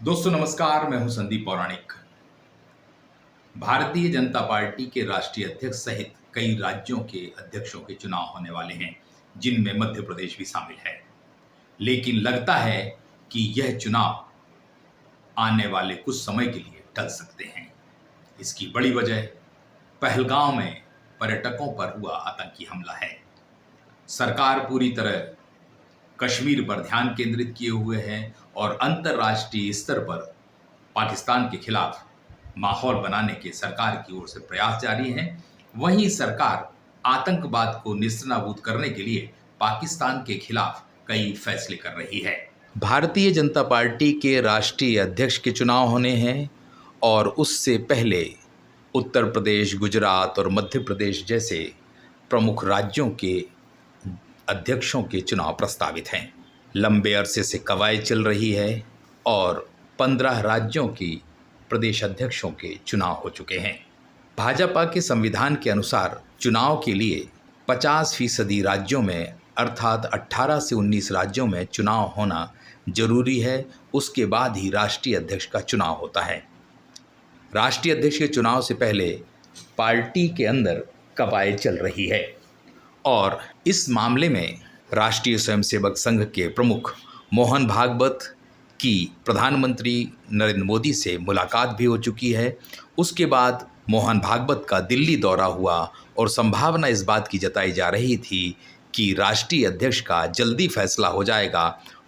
दोस्तों नमस्कार, मैं हूं संदीप पौराणिक। भारतीय जनता पार्टी के राष्ट्रीय अध्यक्ष सहित कई राज्यों के अध्यक्षों के चुनाव होने वाले हैं, जिनमें मध्य प्रदेश भी शामिल है। लेकिन लगता है कि यह चुनाव आने वाले कुछ समय के लिए टल सकते हैं। इसकी बड़ी वजह पहलगांव में पर्यटकों पर हुआ आतंकी हमला है। सरकार पूरी तरह कश्मीर पर ध्यान केंद्रित किए हुए हैं और अंतर्राष्ट्रीय स्तर पर पाकिस्तान के खिलाफ माहौल बनाने के सरकार की ओर से प्रयास जारी हैं। वहीं सरकार आतंकवाद को नेस्तनाबूद करने के लिए पाकिस्तान के खिलाफ कई फैसले कर रही है। भारतीय जनता पार्टी के राष्ट्रीय अध्यक्ष के चुनाव होने हैं और उससे पहले उत्तर प्रदेश, गुजरात और मध्य प्रदेश जैसे प्रमुख राज्यों के अध्यक्षों के चुनाव प्रस्तावित हैं। लंबे अरसे से कवायद चल रही है और 15 राज्यों की प्रदेश अध्यक्षों के चुनाव हो चुके हैं। भाजपा के संविधान के अनुसार चुनाव के लिए 50% राज्यों में अर्थात 18 से 19 राज्यों में चुनाव होना जरूरी है। उसके बाद ही राष्ट्रीय अध्यक्ष का चुनाव होता है। राष्ट्रीय अध्यक्ष के चुनाव से पहले पार्टी के अंदर कवायद चल रही है और इस मामले में राष्ट्रीय स्वयंसेवक संघ के प्रमुख मोहन भागवत की प्रधानमंत्री नरेंद्र मोदी से मुलाकात भी हो चुकी है। उसके बाद मोहन भागवत का दिल्ली दौरा हुआ और संभावना इस बात की जताई जा रही थी कि राष्ट्रीय अध्यक्ष का जल्दी फैसला हो जाएगा।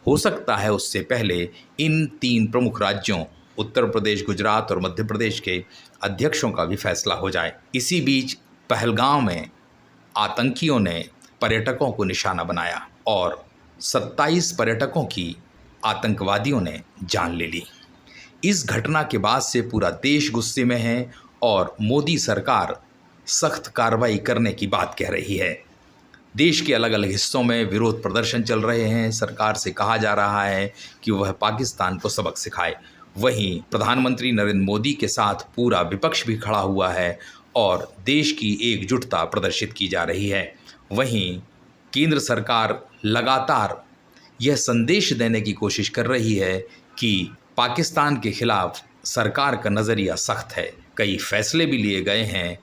हो सकता है उससे पहले इन 3 प्रमुख राज्यों उत्तर प्रदेश, गुजरात और मध्य प्रदेश के अध्यक्षों का भी फैसला हो जाए। इसी बीच पहलगांव में आतंकियों ने पर्यटकों को निशाना बनाया और 27 पर्यटकों की आतंकवादियों ने जान ले ली। इस घटना के बाद से पूरा देश गुस्से में है और मोदी सरकार सख्त कार्रवाई करने की बात कह रही है। देश के अलग अलग हिस्सों में विरोध प्रदर्शन चल रहे हैं। सरकार से कहा जा रहा है कि वह पाकिस्तान को सबक सिखाए। वहीं प्रधानमंत्री नरेंद्र मोदी के साथ पूरा विपक्ष भी खड़ा हुआ है और देश की एकजुटता प्रदर्शित की जा रही है। वहीं केंद्र सरकार लगातार यह संदेश देने की कोशिश कर रही है कि पाकिस्तान के खिलाफ सरकार का नज़रिया सख्त है। कई फैसले भी लिए गए हैं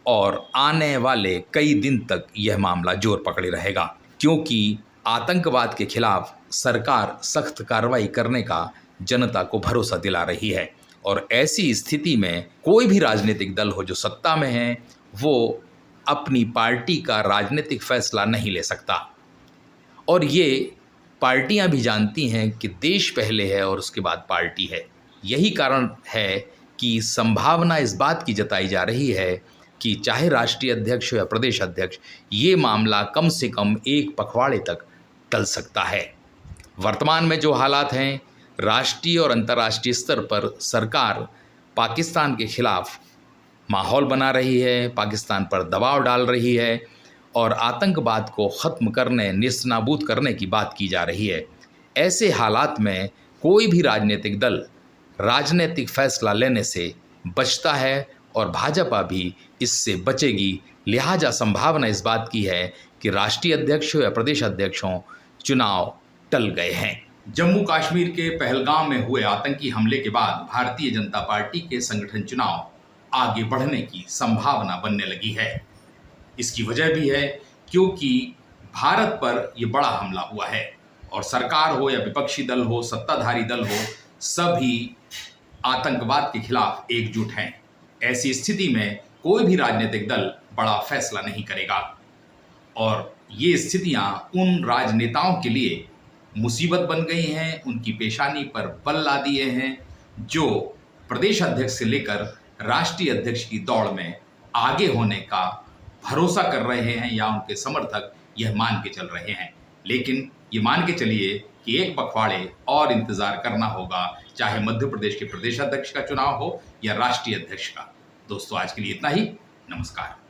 और आने वाले कई दिन तक यह मामला जोर पकड़े रहेगा, क्योंकि आतंकवाद के खिलाफ सरकार सख्त कार्रवाई करने का जनता को भरोसा दिला रही है। और ऐसी स्थिति में कोई भी राजनीतिक दल हो जो सत्ता में है, वो अपनी पार्टी का राजनीतिक फैसला नहीं ले सकता। और ये पार्टियां भी जानती हैं कि देश पहले है और उसके बाद पार्टी है। यही कारण है कि संभावना इस बात की जताई जा रही है कि चाहे राष्ट्रीय अध्यक्ष हो या प्रदेश अध्यक्ष, ये मामला कम से कम एक पखवाड़े तक टल सकता है। वर्तमान में जो हालात हैं, राष्ट्रीय और अंतर्राष्ट्रीय स्तर पर सरकार पाकिस्तान के खिलाफ माहौल बना रही है, पाकिस्तान पर दबाव डाल रही है और आतंकवाद को ख़त्म करने, नेस्तनाबूद करने की बात की जा रही है। ऐसे हालात में कोई भी राजनीतिक दल राजनीतिक फैसला लेने से बचता है और भाजपा भी इससे बचेगी। लिहाजा संभावना इस बात की है कि राष्ट्रीय अध्यक्ष हो या प्रदेश अध्यक्ष हों, चुनाव टल गए हैं। जम्मू कश्मीर के पहलगाम में हुए आतंकी हमले के बाद भारतीय जनता पार्टी के संगठन चुनाव आगे बढ़ने की संभावना बनने लगी है। इसकी वजह भी है क्योंकि भारत पर यह बड़ा हमला हुआ है और सरकार हो या विपक्षी दल हो, सत्ताधारी दल हो, सभी आतंकवाद के खिलाफ एकजुट हैं। ऐसी स्थिति में कोई भी राजनीतिक दल बड़ा फैसला नहीं करेगा और ये स्थितियां उन राजनेताओं के लिए मुसीबत बन गई हैं, उनकी पेशानी पर बल ला दिए हैं, जो प्रदेश अध्यक्ष से लेकर राष्ट्रीय अध्यक्ष की दौड़ में आगे होने का भरोसा कर रहे हैं या उनके समर्थक यह मान के चल रहे हैं। लेकिन ये मान के चलिए कि एक पखवाड़े और इंतजार करना होगा, चाहे मध्य प्रदेश के प्रदेश अध्यक्ष का चुनाव हो या राष्ट्रीय अध्यक्ष का। दोस्तों, आज के लिए इतना ही। नमस्कार।